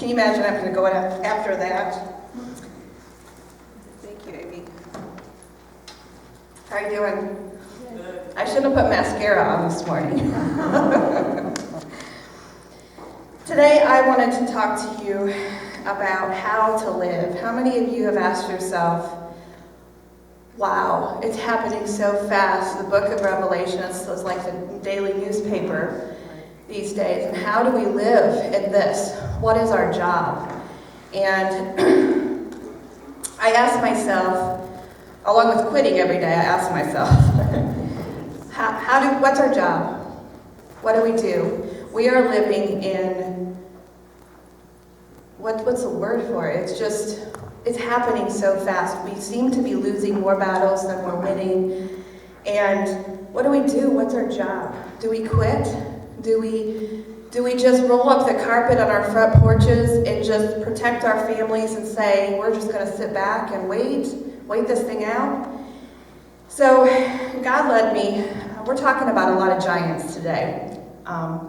Can you imagine having to go after that? Thank you, Amy. How are you doing? I shouldn't have put mascara on this morning. Today I wanted to talk to you about how to live. How many of you have asked yourself, wow, it's happening so fast. The book of Revelation is like the daily newspaper these days. And how do we live in this? What is our job? And I asked myself, along with quitting every day, I asked myself, what's our job? What do we do? We are living in, what's the word for it? It's happening so fast. We seem to be losing more battles than we're winning. And what do we do? What's our job? Do we quit? Do we just roll up the carpet on our front porches and just protect our families and say, we're just going to sit back and wait this thing out? So God led me. We're talking about a lot of giants today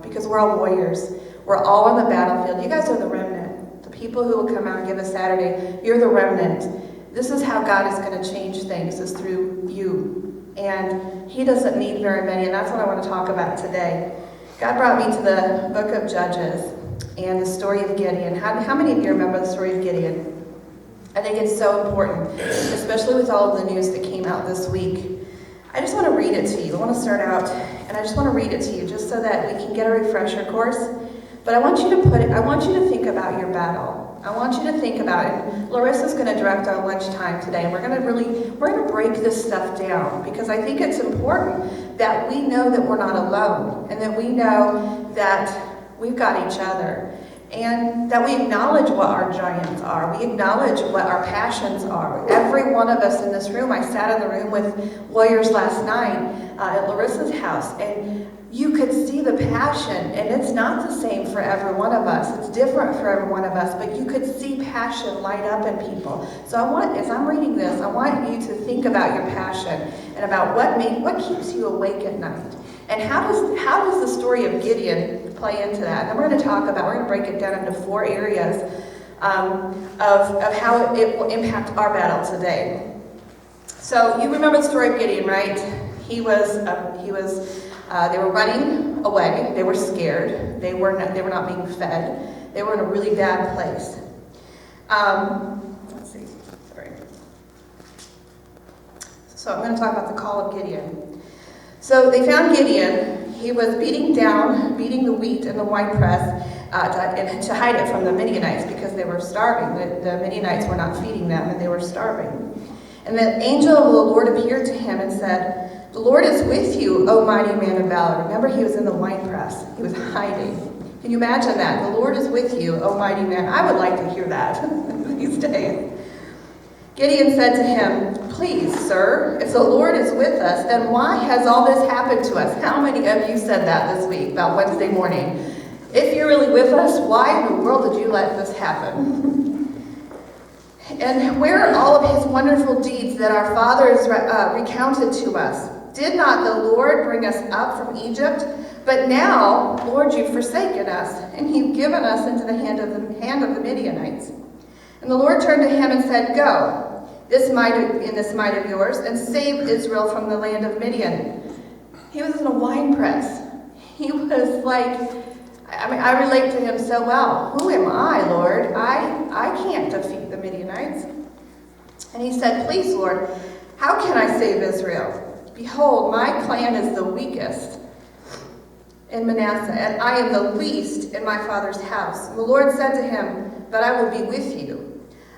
because we're all warriors. We're all on the battlefield. You guys are the remnant. The people who will come out and give us Saturday, you're the remnant. This is how God is going to change things, is through you. And He doesn't need very many, and that's what I want to talk about today. God brought me to the book of Judges and the story of Gideon. How many of you remember the story of Gideon? I think it's so important, especially with all of the news that came out this week. I just want to read it to you. I want to start out, and I just want to read it to you just so that we can get a refresher course. But I want you to think about your battle. I want you to think about it. Larissa's going to direct our lunchtime today, and we're going to break this stuff down, because I think it's important that we know that we're not alone, and that we know that we've got each other, and that we acknowledge what our giants are. We acknowledge what our passions are. Every one of us in this room, I sat in the room with warriors last night at Larissa's house, and you could see the passion, and it's not the same for every one of us. It's different for every one of us, but you could see passion light up in people. So as I'm reading this, I want you to think about your passion and about what keeps you awake at night. And how does the story of Gideon play into that? And we're going to break it down into 4 areas of how it will impact our battle today. So you remember the story of Gideon, right? They were running away. They were scared. They were not being fed. They were in a really bad place. Let's see. Sorry. So I'm going to talk about the call of Gideon. So they found Gideon. He was beating the wheat in the wine press to hide it from the Midianites, because they were starving. The Midianites were not feeding them, and they were starving. And the angel of the Lord appeared to him and said, "The Lord is with you, O mighty man of valor." Remember, he was in the wine press. He was hiding. Can you imagine that? The Lord is with you, O mighty man. I would like to hear that these days. Gideon said to him, "Please, sir, if the Lord is with us, then why has all this happened to us?" How many of you said that this week, about Wednesday morning? If you're really with us, why in the world did you let this happen? And where are all of his wonderful deeds that our fathers recounted to us? Did not the Lord bring us up from Egypt? But now, Lord, you've forsaken us, and you've given us into the hand of the Midianites. And the Lord turned to him and said, "Go, in this might of yours, and save Israel from the land of Midian." He was in a wine press. He was like, I relate to him so well. Who am I, Lord? I can't defeat the Midianites. And he said, "Please, Lord, how can I save Israel? Behold, my clan is the weakest in Manasseh, and I am the least in my father's house." And the Lord said to him, "But I will be with you.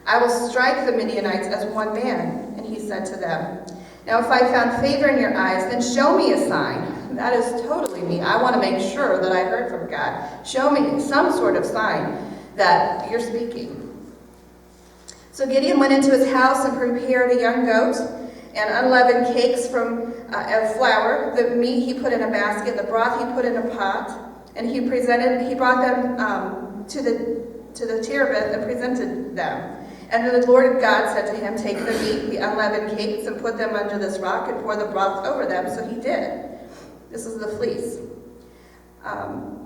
I will strike the Midianites as one man." And he said to them, "Now if I found favor in your eyes, then show me a sign." That is totally me. I want to make sure that I heard from God. Show me some sort of sign that you're speaking. So Gideon went into his house and prepared a young goat and unleavened cakes of flour. The meat he put in a basket, the broth he put in a pot, and he brought them to the terebinth and presented them. And then the Lord God said to him, "Take the meat, the unleavened cakes, and put them under this rock, and pour the broth over them." So he did. This is the fleece.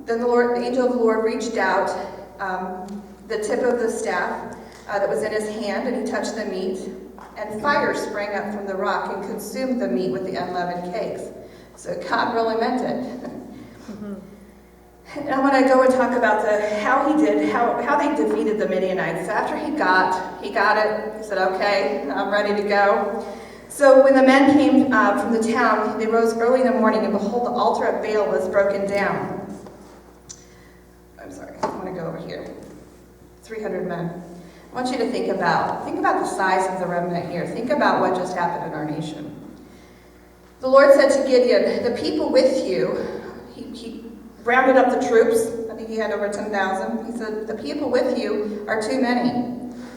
Then the angel of the Lord reached out the tip of the staff that was in his hand, and he touched the meat, and fire sprang up from the rock and consumed the meat with the unleavened cakes. So God really meant it. And I want to go and talk about how they defeated the Midianites. So after he got it, he said, okay, I'm ready to go. So when the men came from the town, they rose early in the morning, and behold, the altar of Baal was broken down. I'm sorry, I want to go over here. 300 men. I want you to think about the size of the remnant here. Think about what just happened in our nation. The Lord said to Gideon, the people with you, he rounded up the troops. I think he had over 10,000. He said, the people with you are too many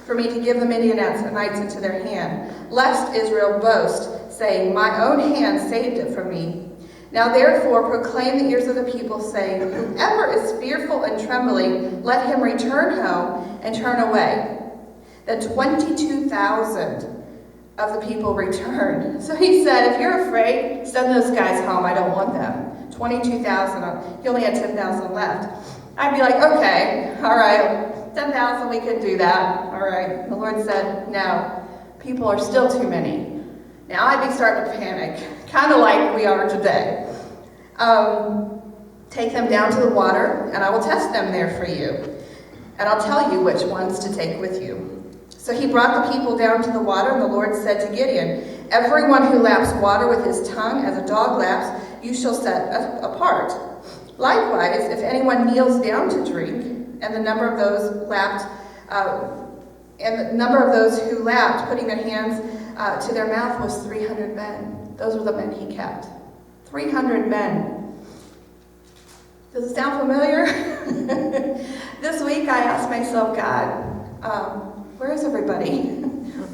for me to give the Midianites into their hand, lest Israel boast, saying, my own hand saved it from me. Now therefore proclaim the ears of the people, saying, whoever is fearful and trembling, let him return home and turn away. Then 22,000 of the people returned. So he said, if you're afraid, send those guys home. I don't want them. 22,000. He only had 10,000 left. I'd be like, okay, all right, 10,000, we can do that. All right. The Lord said, no, people are still too many. Now I'd be starting to panic, kind of like we are today. Take them down to the water, and I will test them there for you. And I'll tell you which ones to take with you. So he brought the people down to the water, and the Lord said to Gideon, everyone who laps water with his tongue as a dog laps, you shall set apart. Likewise, if anyone kneels down to drink, and the number of those who lapped, putting their hands to their mouth, was 300 men. Those were the men he kept. 300 men. Does it sound familiar? This week I asked myself, God, where is everybody?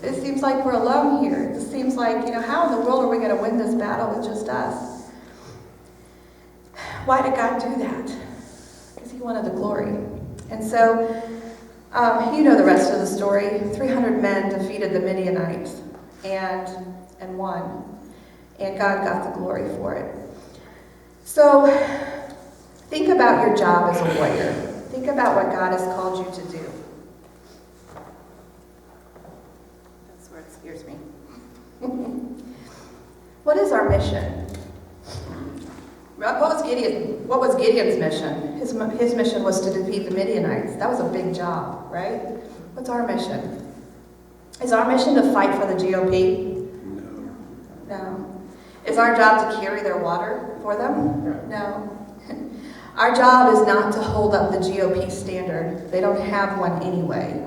It seems like we're alone here. It seems like, how in the world are we going to win this battle with just us? Why did God do that? Because he wanted the glory. And so, you know the rest of the story. 300 men defeated the Midianites and won. And God got the glory for it. So, think about your job as a warrior. Think about what God has called you to do. That's where it scares me. What is our mission? What was Gideon's mission? His mission was to defeat the Midianites. That was a big job, right? What's our mission? Is our mission to fight for the GOP? No. Is our job to carry their water for them? No. Our job is not to hold up the GOP standard. They don't have one anyway.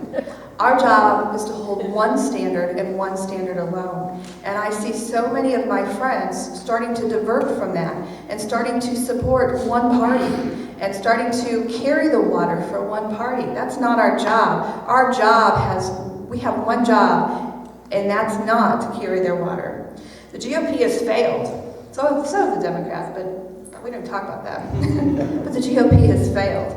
Our job is to hold one standard and one standard alone. And I see so many of my friends starting to divert from that and starting to support one party and starting to carry the water for one party. That's not our job. We have one job, and that's not to carry their water. The GOP has failed. So have the Democrats, but we don't talk about that. But the GOP has failed.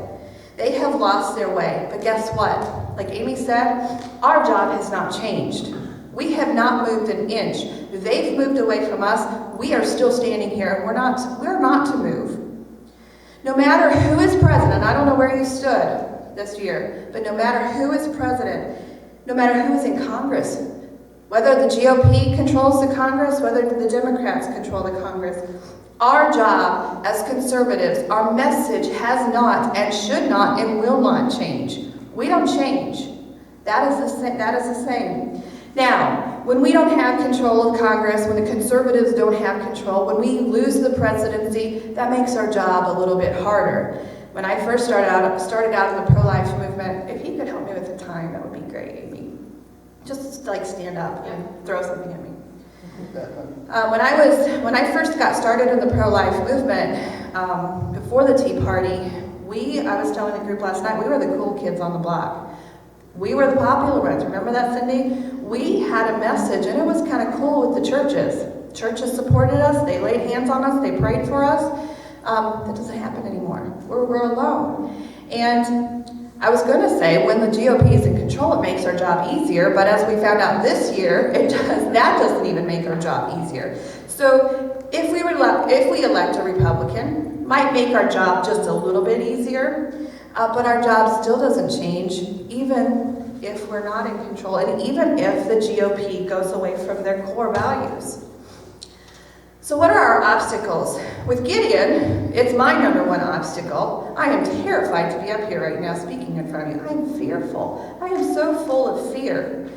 They have lost their way. But guess what? Like Amy said, our job has not changed. We have not moved an inch. They've moved away from us. We are still standing here, and we're not to move. No matter who is president, I don't know where you stood this year, but no matter who is president, no matter who is in Congress, whether the GOP controls the Congress, whether the Democrats control the Congress, our job as conservatives, our message has not and should not and will not change. We don't change. That is the same. Now, when we don't have control of Congress, when the conservatives don't have control, when we lose the presidency, that makes our job a little bit harder. When I first started out in the pro-life movement, if you could help me with the time, that would be great, Amy. Just like stand up and throw something at me. When I first got started in the pro-life movement, before the Tea Party, I was telling the group last night, we were the cool kids on the block. We were the popular ones. Remember that, Cindy? We had a message, and it was kind of cool with the churches. Churches supported us. They laid hands on us. They prayed for us. That doesn't happen anymore. We're alone. And I was going to say, when the GOP is in control, it makes our job easier. But as we found out this year, that doesn't even make our job easier. So if we elect a Republican, might make our job just a little bit easier. But our job still doesn't change, even if we're not in control, and even if the GOP goes away from their core values. So what are our obstacles? With Gideon, it's my number one obstacle. I am terrified to be up here right now speaking in front of you. I am fearful. I am so full of fear.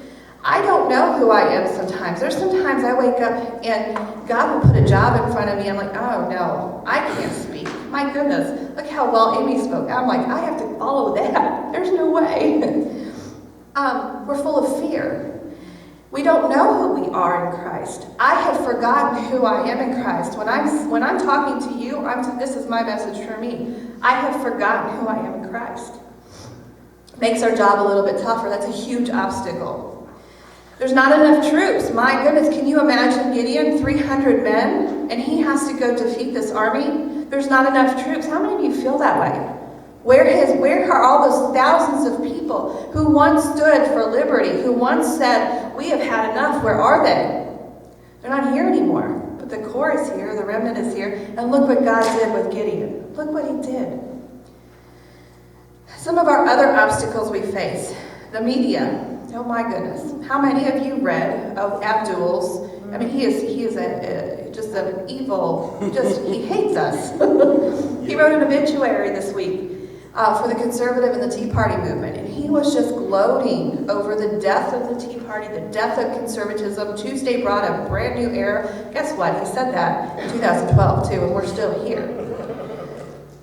I don't know who I am sometimes. There's sometimes I wake up and God will put a job in front of me. I'm like, oh no, I can't speak. My goodness, look how well Amy spoke. I'm like, I have to follow that. There's no way. We're full of fear. We don't know who we are in Christ. I have forgotten who I am in Christ. When I'm talking to you, this is my message for me. I have forgotten who I am in Christ. Makes our job a little bit tougher. That's a huge obstacle. There's not enough troops. My goodness, can you imagine Gideon, 300 men, and he has to go defeat this army? There's not enough troops. How many of you feel that way? Where are all those thousands of people who once stood for liberty, who once said, we have had enough? Where are they? They're not here anymore. But the core is here, the remnant is here, and look what God did with Gideon. Look what he did. Some of our other obstacles we face. The media. Oh my goodness. How many of you read of Abdul's? I mean, he is just an evil, he hates us. He wrote an obituary this week for the conservative and the Tea Party movement, and he was just gloating over the death of the Tea Party, the death of conservatism. Tuesday brought a brand new era. Guess what? He said that in 2012 too, and we're still here.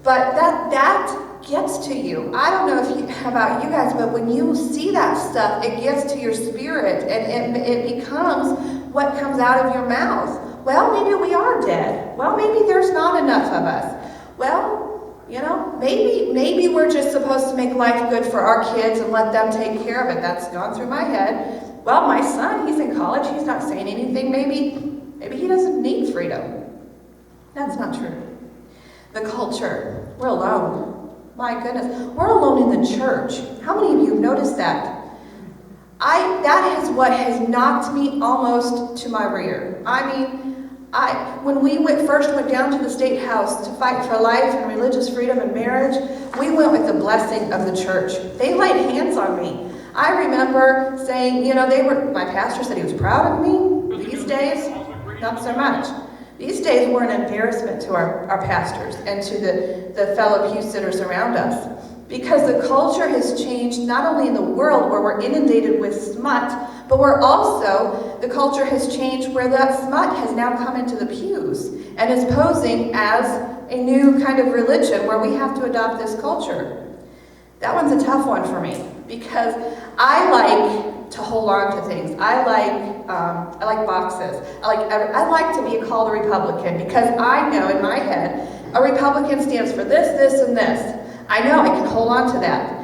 But that gets to you. I don't know about you guys, but when you see that stuff, it gets to your spirit, and it becomes what comes out of your mouth. Well, maybe we are dead. Well, maybe there's not enough of us. Well, maybe we're just supposed to make life good for our kids and let them take care of it. That's gone through my head. Well, my son, he's in college. He's not saying anything. Maybe he doesn't need freedom. That's not true. The culture. We're alone. My goodness. We're alone in the church. How many of you have noticed that? That is what has knocked me almost to my rear. When we first went down to the State House to fight for life and religious freedom and marriage, we went with the blessing of the church. They laid hands on me. I remember saying, my pastor said he was proud of me. These days, not so much. These days, we're an embarrassment to our pastors and to the fellow pew sitters around us. Because the culture has changed not only in the world where we're inundated with smut, but the culture has changed where that smut has now come into the pews and is posing as a new kind of religion where we have to adopt this culture. That one's a tough one for me because I like to hold on to things. I like boxes. I like to be called a Republican because I know in my head a Republican stands for this, this, and this. I know I can hold on to that.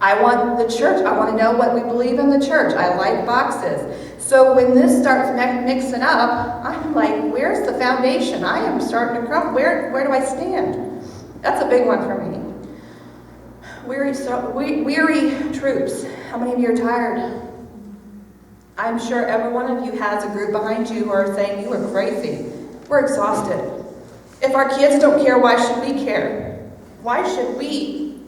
I want the church. I want to know what we believe in the church. I like boxes. So when this starts mixing up, I'm like, where's the foundation? I am starting to crumble. Where do I stand? That's a big one for me. Weary troops. How many of you are tired? I'm sure every one of you has a group behind you who are saying you are crazy. We're exhausted. If our kids don't care, why should we care? Why should we,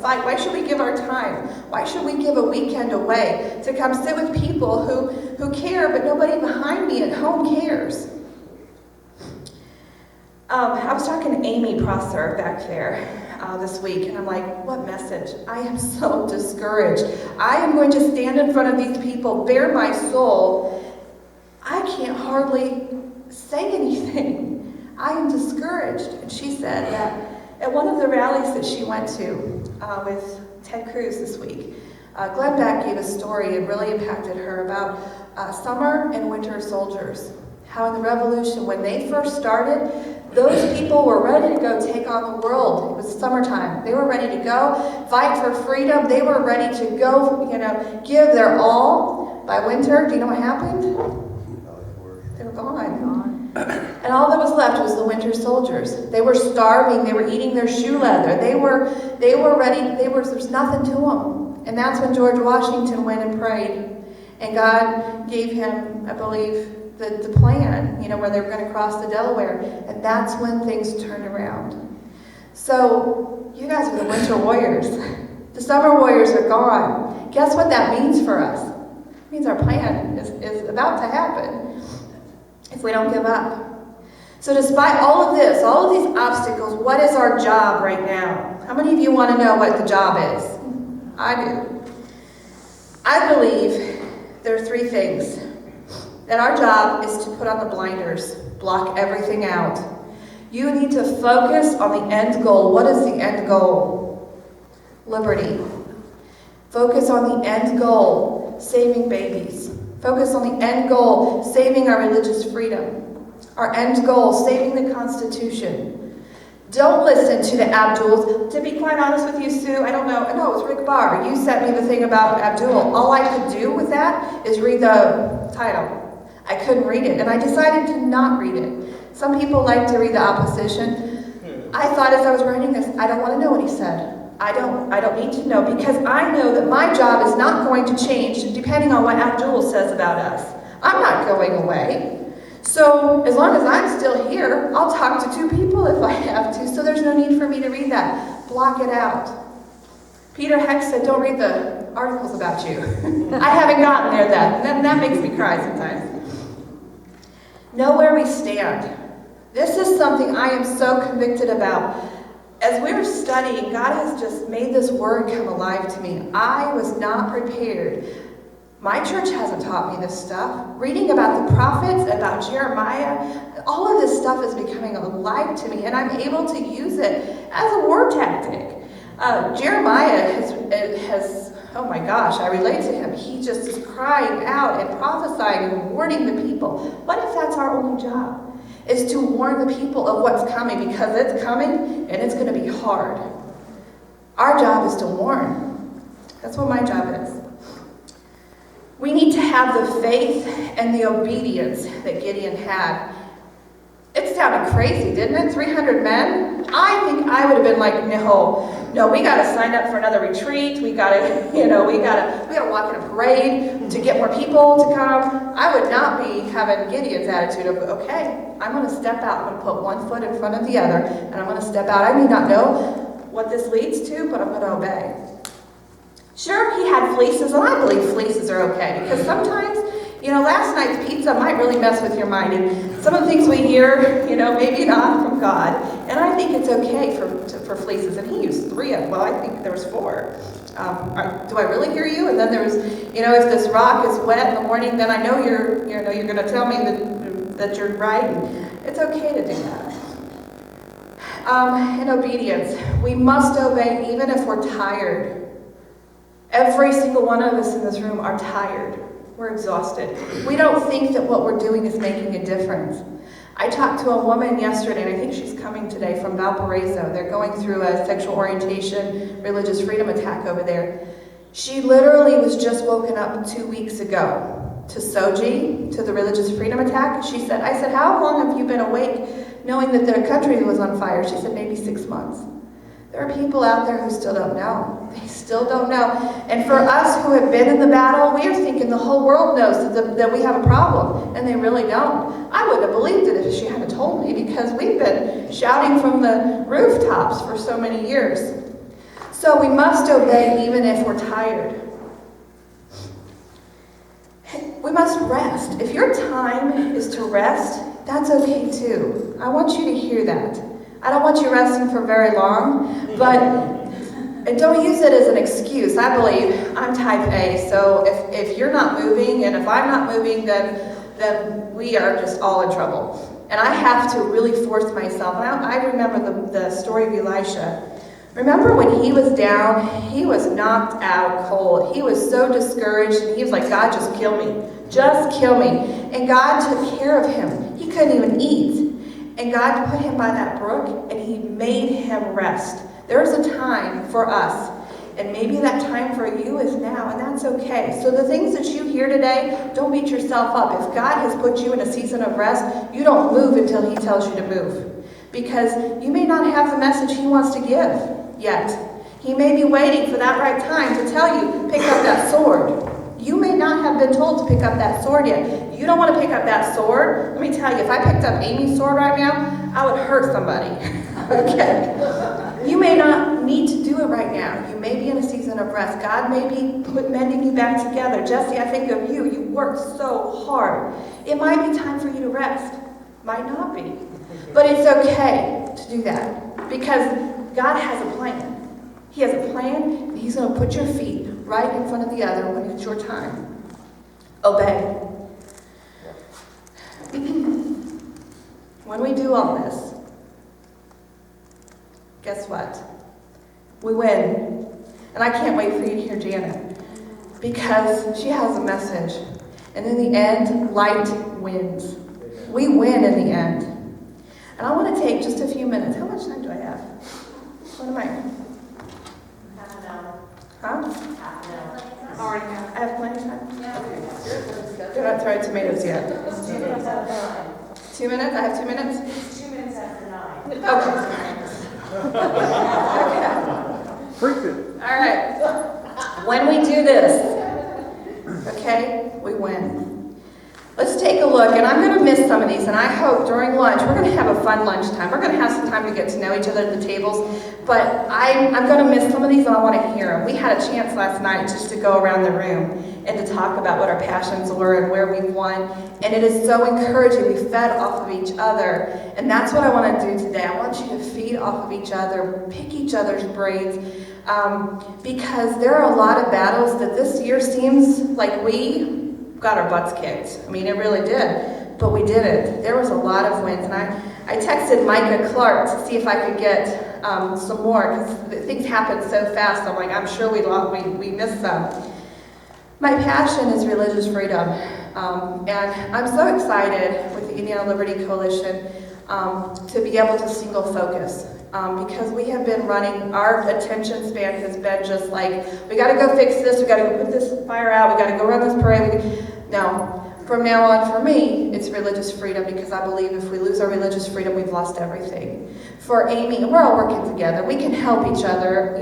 fight? Why should we give our time? Why should we give a weekend away to come sit with people who care, but nobody behind me at home cares? I was talking to Amy Prosser back there this week, and I'm like, what message? I am so discouraged. I am going to stand in front of these people, bare my soul. I can't hardly say anything. I am discouraged. And she said that at one of the rallies that she went to with Ted Cruz this week, Glenn Beck gave a story and really impacted her about summer and winter soldiers. How in the Revolution, when they first started, those people were ready to go take on the world. It was summertime. They were ready to go fight for freedom. They were ready to go, give their all. By winter, do you know what happened? They were gone. And all that was left was the winter soldiers. They were starving. They were eating their shoe leather. They were ready. There's nothing to them. And that's when George Washington went and prayed. And God gave him, I believe, the plan, where they were going to cross the Delaware. And that's when things turned around. So you guys are the winter warriors. The summer warriors are gone. Guess what that means for us? It means our plan is about to happen if we don't give up. So despite all of this, all of these obstacles, what is our job right now? How many of you want to know what the job is? I do. I believe there are three things. That our job is to put on the blinders, block everything out. You need to focus on the end goal. What is the end goal? Liberty. Focus on the end goal, saving babies. Focus on the end goal, saving our religious freedom. Our end goal, saving the Constitution. Don't listen to the Abduls. To be quite honest with you, Sue, I don't know. No, it was Rick Barr. You sent me the thing about Abdul. All I could do with that is read the title. I couldn't read it, and I decided to not read it. Some people like to read the opposition. I thought as I was writing this, I don't want to know what he said. I don't need to know, because I know that my job is not going to change depending on what Abdul says about us. I'm not going away. So as long as I'm still here, I'll talk to two people if I have to, so there's no need for me to read that. Block it out. Peter Heck said, don't read the articles about you. I haven't gotten there yet. That makes me cry sometimes. Know where we stand. This is something I am so convicted about. As we were studying, God has just made this word come alive to me. I was not prepared. My church hasn't taught me this stuff. Reading about the prophets, about Jeremiah, all of this stuff is becoming alive to me, and I'm able to use it as a war tactic. Jeremiah has, oh my gosh, I relate to him. He just is crying out and prophesying and warning the people. What if that's our only job? Is to warn the people of what's coming, because it's coming and it's going to be hard. Our job is to warn. That's what my job is. We need to have the faith and the obedience that Gideon had. It sounded crazy, didn't it? 300 men? I think I would have been like, no, we got to sign up for another retreat. We got to, we got to walk in a parade to get more people to come. I would not be having Gideon's attitude of, okay, I'm going to step out. I'm going to put one foot in front of the other, and I'm going to step out. I may not know what this leads to, but I'm going to obey. Sure, he had fleeces, and I believe fleeces are okay, because sometimes, last night's pizza might really mess with your mind, and some of the things we hear, maybe not from God, and I think it's okay for fleeces, and he used 3 of them. Well, I think there was 4. Do I really hear you? And then there was, if this rock is wet in the morning, then I know you're going to tell me that you're right, and it's okay to do that. In obedience, we must obey even if we're tired. Every single one of us in this room are tired. We're exhausted. We don't think that what we're doing is making a difference. I talked to a woman yesterday, and I think she's coming today, from Valparaiso. They're going through a sexual orientation, religious freedom attack over there. She literally was just woken up 2 weeks ago to Soji, to the religious freedom attack. I said, how long have you been awake knowing that their country was on fire? She said, maybe 6 months. There are people out there who still don't know. They still don't know. And for us who have been in the battle, we are thinking the whole world knows that we have a problem, and they really don't. I wouldn't have believed it if she hadn't told me, because we've been shouting from the rooftops for so many years. So we must obey even if we're tired. We must rest. If your time is to rest, that's okay too. I want you to hear that. I don't want you resting for very long, but don't use it as an excuse. I believe I'm type A, so if you're not moving, and if I'm not moving, then we are just all in trouble. And I have to really force myself. And I remember the story of Elisha. Remember when he was down, he was knocked out cold. He was so discouraged, and he was like, God, just kill me. Just kill me. And God took care of him. He couldn't even eat. And God put him by that brook, and he made him rest. There is a time for us, and maybe that time for you is now, and that's okay. So the things that you hear today, don't beat yourself up. If God has put you in a season of rest, you don't move until he tells you to move, because you may not have the message he wants to give yet. He may be waiting for that right time to tell you, pick up that sword. You may not have been told to pick up that sword yet. You don't want to pick up that sword. Let me tell you, if I picked up Amy's sword right now, I would hurt somebody. Okay? You may not need to do it right now. You may be in a season of rest. God may be mending you back together. Jesse, I think of you. You work so hard. It might be time for you to rest. Might not be. But it's okay to do that because God has a plan. He has a plan, and He's going to put your feet right in front of the other when it's your time. Obey. When we do all this, guess what? We win. And I can't wait for you to hear Janet because she has a message. And in the end, light wins. We win in the end. And I want to take just a few minutes. How much time do I have? What am I? Half an hour. Huh? Half an hour. Already have. I have plenty of time? Yeah. Okay. Do not throw tomatoes yet. 2 minutes after 9. 2 minutes? I have 2 minutes? It's 2 minutes after 9. Okay. Freaked it. All right. When we do this, okay, we win. Let's take a look, and I'm going to miss some of these, and I hope during lunch, we're going to have a fun lunchtime. We're going to have some time to get to know each other at the tables, but I'm going to miss some of these, and I want to hear them. We had a chance last night just to go around the room and to talk about what our passions were and where we won, and it is so encouraging. We fed off of each other, and that's what I want to do today. I want you to feed off of each other, pick each other's brains, because there are a lot of battles that this year seems like we got our butts kicked. I mean, it really did, but we did it. There was a lot of wins, and I texted Micah Clark to see if I could get some more, because things happen so fast. I'm like, I'm sure we missed some. My passion is religious freedom, and I'm so excited with the Indiana Liberty Coalition to be able to single focus. Because we have been running, our attention span has been just like, we got to go fix this, we got to go put this fire out, we got to go run this parade. No, from now on, for me, it's religious freedom, because I believe if we lose our religious freedom, we've lost everything. For Amy, we're all working together, we can help each other,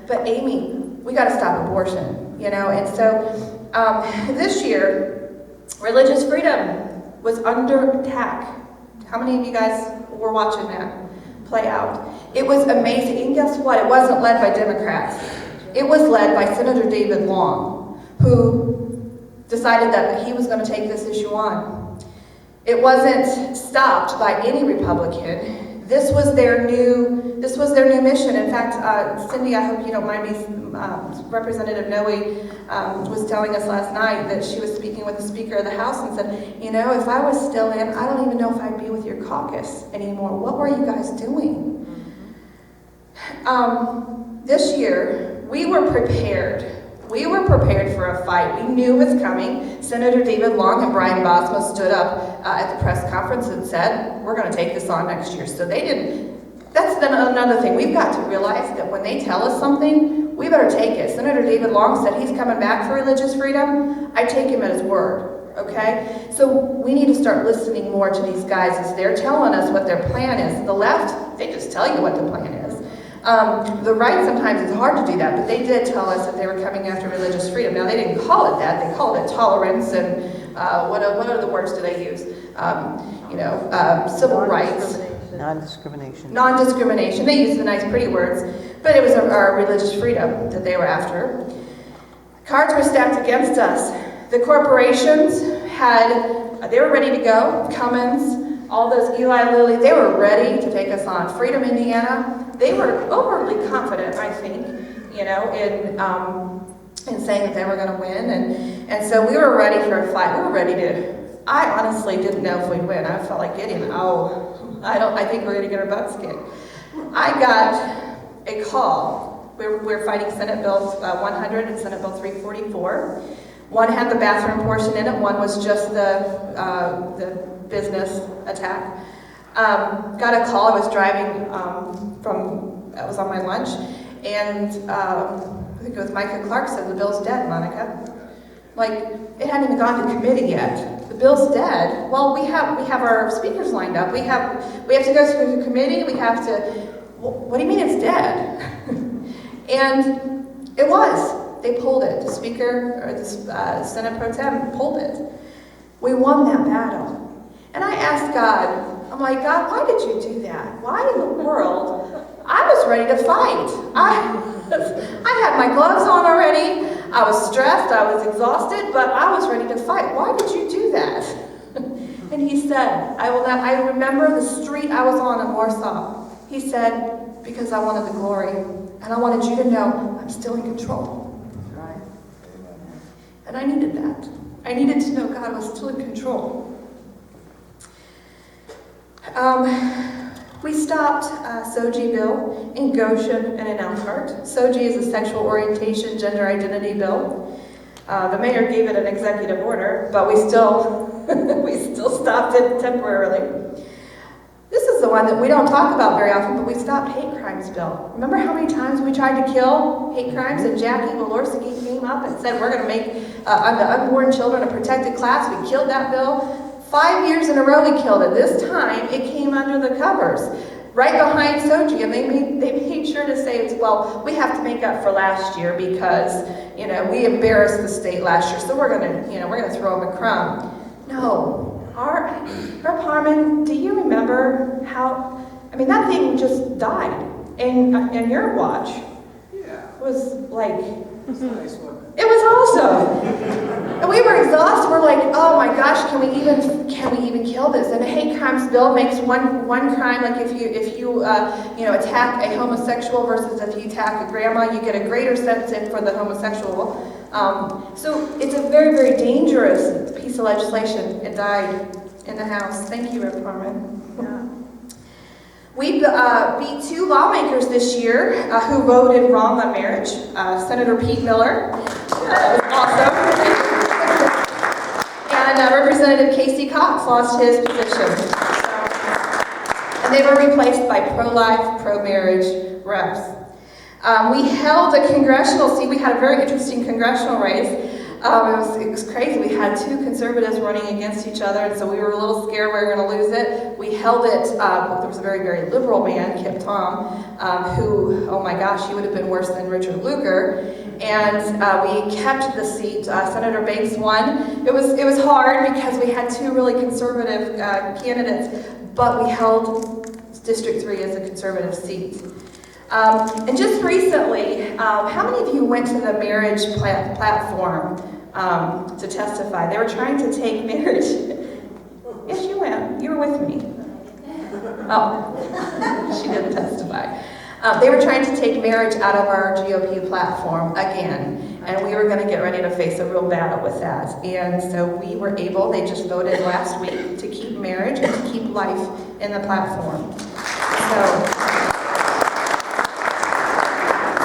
but Amy, we got to stop abortion, and so this year, religious freedom was under attack. How many of you guys were watching that play out? It was amazing, and guess what? It wasn't led by Democrats. It was led by Senator David Long, who decided that he was going to take this issue on. It wasn't stopped by any Republican. This was their new mission. In fact, Cindy, I hope you don't mind me, Representative Noe was telling us last night that she was speaking with the Speaker of the House and said, if I was still in, I don't even know if I'd be with your caucus anymore. What were you guys doing? This year, we were prepared. We were prepared for a fight. We knew it was coming. Senator David Long and Brian Bosma stood up at the press conference and said, we're going to take this on next year. So they didn't. That's another thing. We've got to realize that when they tell us something, we better take it. Senator David Long said he's coming back for religious freedom. I take him at his word, okay? So we need to start listening more to these guys as they're telling us what their plan is. The left, they just tell you what the plan is. The right, sometimes it's hard to do that, but they did tell us that they were coming after religious freedom. Now, they didn't call it that. They called it tolerance and what other words do they use? Civil rights. Non-discrimination. Non-discrimination. They used the nice, pretty words, but it was our religious freedom that they were after. Cards were stacked against us. The corporations they were ready to go. Cummins, all those Eli Lilly, they were ready to take us on. Freedom Indiana, they were overly confident, I think, in saying that they were going to win. And so we were ready for a fight. We were ready I honestly didn't know if we'd win. I felt like Gideon, I think we're going to get our butts kicked. I got a call. We're fighting Senate Bill 100 and Senate Bill 344. One had the bathroom portion in it. One was just the business attack. Got a call. I was driving I was on my lunch, and I think it was Micah Clark said, the bill's dead, Monica. Like, it hadn't even gone to committee yet. The bill's dead. Well, we have our speakers lined up. We have to go through the committee. We have to. What do you mean it's dead? And it was. They pulled it. The speaker or the Senate Pro Tem pulled it. We won that battle. And I asked God, I'm like, God, why did you do that? Why in the world? I was ready to fight. I had my gloves on already. I was stressed. I was exhausted, but I was ready to fight. Why did you do that? And he said, I remember the street I was on in Warsaw. He said, because I wanted the glory. And I wanted you to know I'm still in control. Right. And I needed that. I needed to know God was still in control. We stopped Soji bill in Goshen and in Elkhart. Soji is a sexual orientation, gender identity bill. The mayor gave it an executive order, but we still stopped it temporarily. This is the one that we don't talk about very often, but we stopped hate crimes bill. Remember how many times we tried to kill hate crimes, and Jackie Walorski came up and said we're going to make the unborn children a protected class. We killed that bill. 5 years in a row we killed it. This time it came under the covers, right behind Soji, and they made sure to say, we have to make up for last year because we embarrassed the state last year, so we're gonna throw them a crumb. No, Rep. Harmon, do you remember how? That thing just died, and your watch was like. It was awesome. And we were exhausted. We're like, oh my gosh, can we even kill this? And a hate crimes bill makes one crime, like if you attack a homosexual versus if you attack a grandma, you get a greater sentence for the homosexual. So it's a very, very dangerous piece of legislation. It died in the House. Thank you, Rep. Harmon. Yeah. We beat 2 lawmakers this year who voted wrong on marriage. Senator Pete Miller, that was awesome. And Representative Casey Cox lost his position. And they were replaced by pro-life, pro-marriage reps. We held a congressional seat. We had a very interesting congressional race. It was crazy. We had 2 conservatives running against each other, and so we were a little scared we were going to lose it. We held it. There was a very, very liberal man, Kip Tom, who, oh my gosh, he would have been worse than Richard Lugar. And we kept the seat. Senator Banks won. It was hard because we had 2 really conservative candidates, but we held District 3 as a conservative seat. And just recently, how many of you went to the marriage platform to testify? They were trying to take marriage. Yes, you went. You were with me. Oh, she didn't testify. They were trying to take marriage out of our GOP platform again, and we were going to get ready to face a real battle with that. And so we were able, they just voted last week to keep marriage and to keep life in the platform.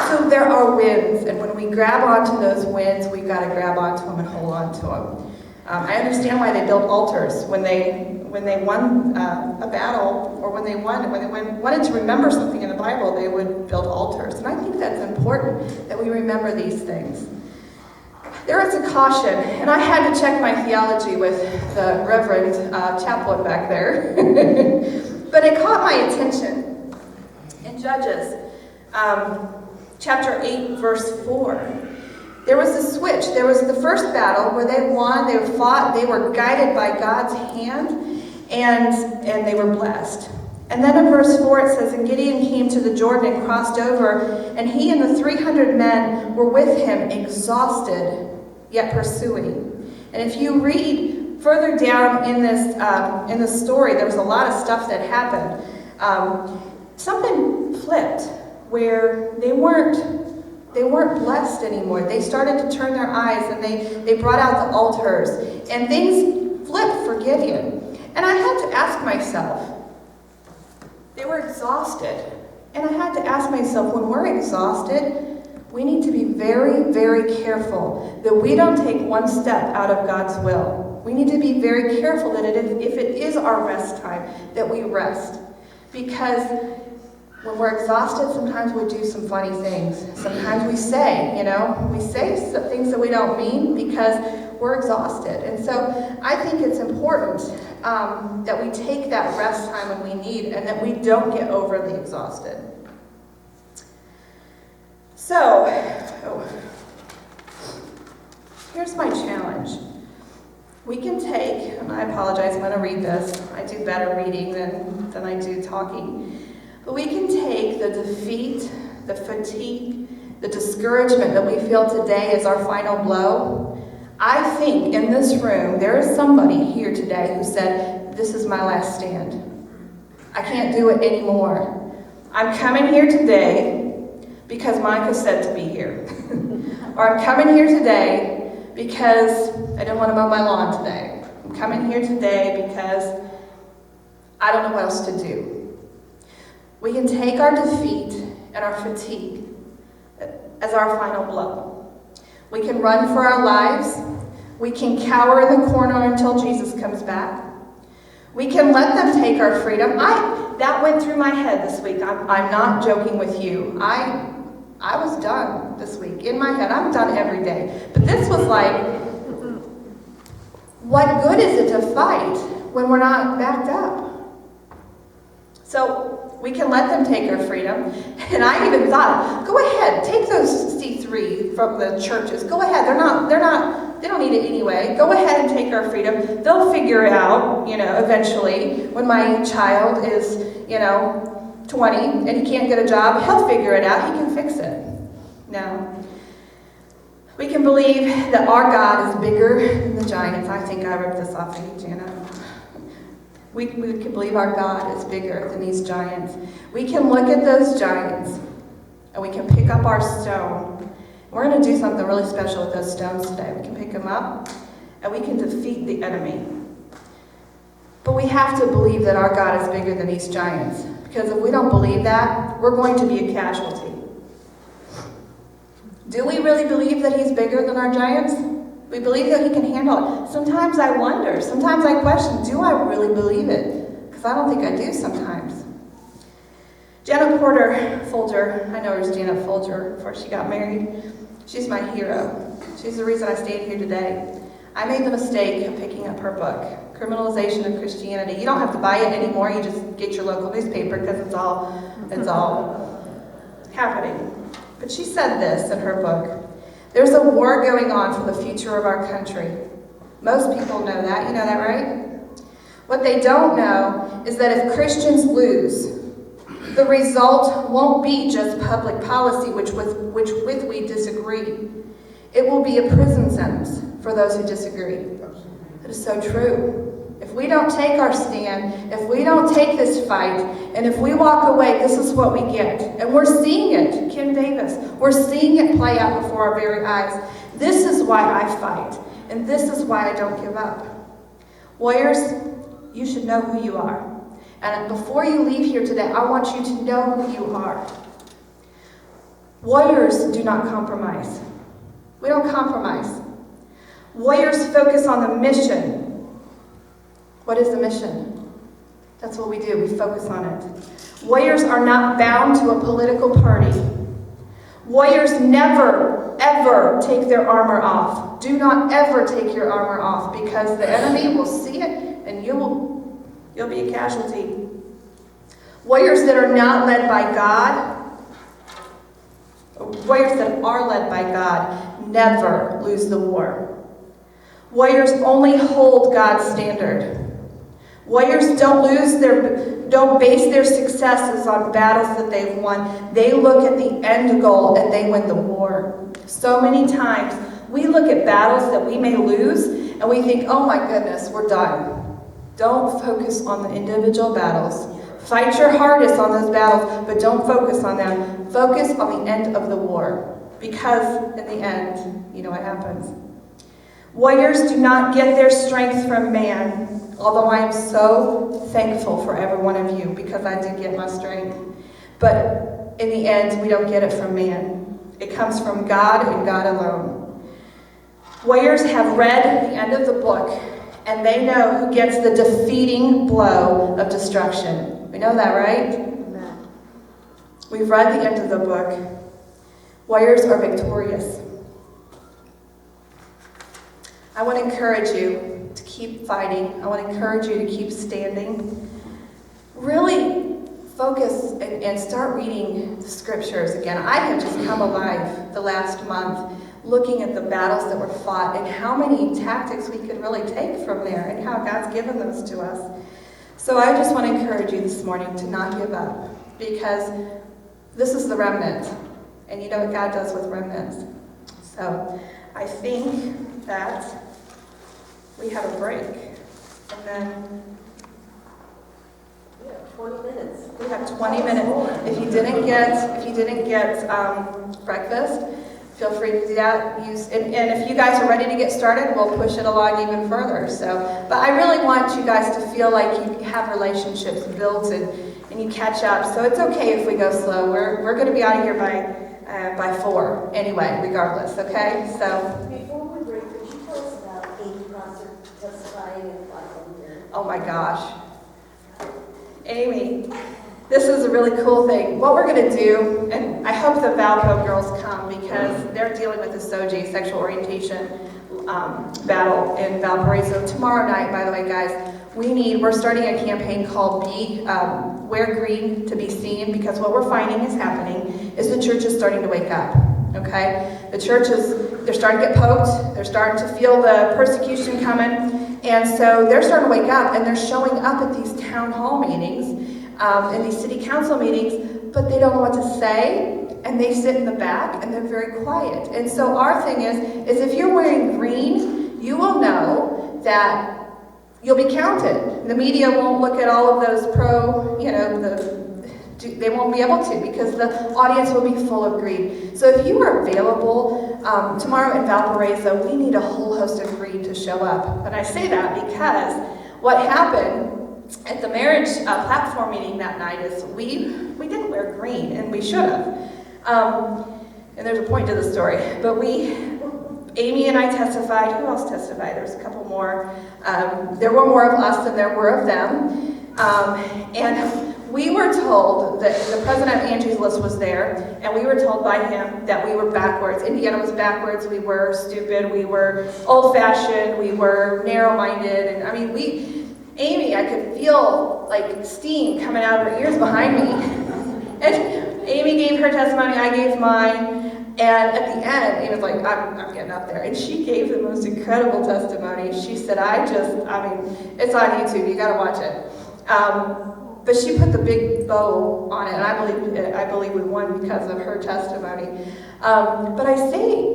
So there are wins, and when we grab onto those wins, we've got to grab onto them and hold on to them. I understand why they built altars when they won a battle, or when they wanted to remember something in the Bible, they would build altars. And I think that's important that we remember these things. There is a caution, and I had to check my theology with the Reverend chaplain back there, but it caught my attention in Judges. Chapter 8, verse 4. There was a switch. There was the first battle where they won, they fought, they were guided by God's hand, and they were blessed. And then in verse 4 it says, and Gideon came to the Jordan and crossed over, and he and the 300 men were with him, exhausted, yet pursuing. And if you read further down in this story, there was a lot of stuff that happened. Something flipped, where they weren't blessed anymore. They started to turn their eyes, and they brought out the altars, and things flipped for Gideon. And I had to ask myself, they were exhausted. And I had to ask myself, when we're exhausted, we need to be very, very careful that we don't take one step out of God's will. We need to be very careful that if it is our rest time, that we rest. Because when we're exhausted, sometimes we do some funny things. Sometimes we say some things that we don't mean because we're exhausted. And so I think it's important that we take that rest time when we need, and that we don't get overly exhausted. So, here's my challenge. We can take, and I apologize, I'm going to read this. I do better reading than I do talking. But we can take the defeat, the fatigue, the discouragement that we feel today as our final blow. I think in this room, there is somebody here today who said, this is my last stand. I can't do it anymore. I'm coming here today because Micah said to be here. Or I'm coming here today because I don't want to mow my lawn today. I'm coming here today because I don't know what else to do. We can take our defeat and our fatigue as our final blow. We can run for our lives. We can cower in the corner until Jesus comes back. We can let them take our freedom. That went through my head this week. I'm not joking with you. I was done this week. In my head, I'm done every day. But this was like, what good is it to fight when we're not backed up? So we can let them take our freedom. And I even thought, go ahead, take those C3 from the churches. Go ahead. They don't need it anyway. Go ahead and take our freedom. They'll figure it out, eventually. When my child is, 20 and he can't get a job, he'll figure it out. He can fix it. No. We can believe that our God is bigger than the giants. I think I ripped this off of you, Jana. We can believe our God is bigger than these giants. We can look at those giants and we can pick up our stone. We're going to do something really special with those stones today. We can pick them up and we can defeat the enemy. But we have to believe that our God is bigger than these giants. Because if we don't believe that, we're going to be a casualty. Do we really believe that he's bigger than our giants? We believe that he can handle it. Sometimes I wonder, sometimes I question, do I really believe it? Because I don't think I do sometimes. Janet Porter Folger, I know her as Janet Folger before she got married. She's my hero. She's the reason I stayed here today. I made the mistake of picking up her book, Criminalization of Christianity. You don't have to buy it anymore. You just get your local newspaper because it's all happening. But she said this in her book. There's a war going on for the future of our country. Most people know that. You know that, right? What they don't know is that if Christians lose, the result won't be just public policy, which with we disagree. It will be a prison sentence for those who disagree. That is so true. If we don't take our stand, if we don't take this fight, and if we walk away, this is what we get. And we're seeing it, Kim Davis. We're seeing it play out before our very eyes. This is why I fight, and this is why I don't give up. Warriors, you should know who you are. And before you leave here today, I want you to know who you are. Warriors do not compromise. We don't compromise. Warriors focus on the mission. What is the mission? That's what we do. We focus on it. Warriors are not bound to a political party. Warriors never, ever take their armor off. Do not ever take your armor off because the enemy will see it and you'll be a casualty. Warriors that are not led by God, warriors that are led by God never lose the war. Warriors only hold God's standard. Warriors don't base their successes on battles that they've won. They look at the end goal and they win the war. So many times we look at battles that we may lose and we think, oh my goodness, we're done. Don't focus on the individual battles. Fight your hardest on those battles, but don't focus on them. Focus on the end of the war. Because in the end, you know what happens. Warriors do not get their strength from man, although I am so thankful for every one of you because I did get my strength. But in the end, we don't get it from man. It comes from God and God alone. Warriors have read the end of the book, and they know who gets the defeating blow of destruction. We know that, right? Amen. We've read the end of the book. Warriors are victorious. I want to encourage you to keep fighting. I want to encourage you to keep standing. Really focus and start reading the scriptures again. I have just come alive the last month looking at the battles that were fought and how many tactics we could really take from there and how God's given those to us. So I just want to encourage you this morning to not give up, because this is the remnant, and you know what God does with remnants. So I think that we have a break, and then We have 20 minutes. we have 20 minutes. If you didn't get breakfast, feel free to do that. And if you guys are ready to get started, we'll push it along even further. But I really want you guys to feel like you have relationships built and you catch up. So it's okay if we go slow. We're going to be out of here by 4 anyway, regardless. Okay? So. Before we break, could you tell us about Amy Concert testifying and platform here? Oh my gosh. Amy, this is a really cool thing. What we're going to do, and I hope the Valpo girls come because they're dealing with the SOGI, sexual orientation battle in Valparaiso tomorrow night, by the way, guys. We're starting a campaign called Wear Green to Be Seen, because what we're finding is happening is the church is starting to wake up, okay? The churches, they're starting to get poked, they're starting to feel the persecution coming, and so they're starting to wake up, and they're showing up at these town hall meetings, and these city council meetings, but they don't know what to say, and they sit in the back, and they're very quiet. And so our thing is if you're wearing green, you will know that you'll be counted. The media won't look at all of those they won't be able to, because the audience will be full of green. So if you are available tomorrow in Valparaiso, we need a whole host of green to show up. And I say that because what happened at the marriage platform meeting that night is we didn't wear green, and we should have. And there's a point to the story. But Amy and I testified. Who else testified? There's a couple more. There were more of us than there were of them. And we were told that the president of Angie's List was there, and we were told by him that we were backwards. Indiana was backwards. We were stupid. We were old-fashioned. We were narrow-minded. And I mean, Amy, I could feel like steam coming out of her ears behind me. And Amy gave her testimony. I gave mine. And at the end, Amy was like, I'm getting up there. And she gave the most incredible testimony. She said, it's on YouTube. You got to watch it. But she put the big bow on it, and I believe we won because of her testimony. But I say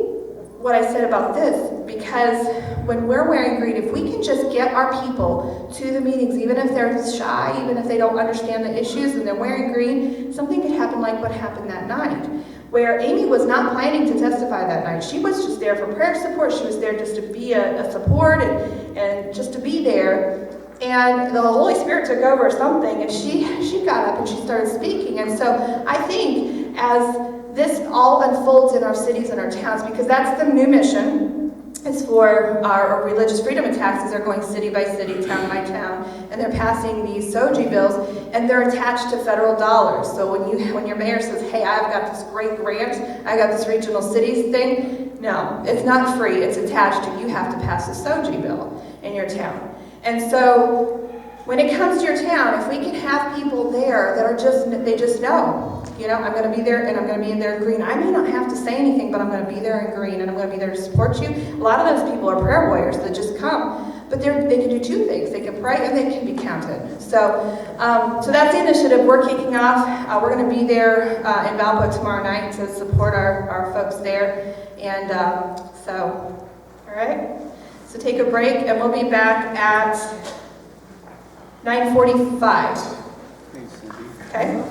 what I said about this because when we're wearing green, if we can just get our people to the meetings, even if they're shy, even if they don't understand the issues and they're wearing green, something could happen like what happened that night, where Amy was not planning to testify that night. She was just there for prayer support. She was there just to be a support and just to be there. And the Holy Spirit took over something, and she got up and she started speaking. And so I think as this all unfolds in our cities and our towns, because that's the new mission, is for our religious freedom attacks are going city by city, town by town, and they're passing these SOGI bills, and they're attached to federal dollars. So when your mayor says, hey, I've got this great grant, I got this regional cities thing, no, it's not free, it's attached to you have to pass a SOGI bill in your town. And so when it comes to your town, if we can have people there that are they just know, I'm going to be there and I'm going to be there in green. I may not have to say anything, but I'm going to be there in green and I'm going to be there to support you. A lot of those people are prayer warriors that just come, but they can do two things. They can pray and they can be counted. So that's the initiative we're kicking off. We're going to be there in Valpo tomorrow night to support our folks there. And all right. So take a break, and we'll be back at 9:45. Okay?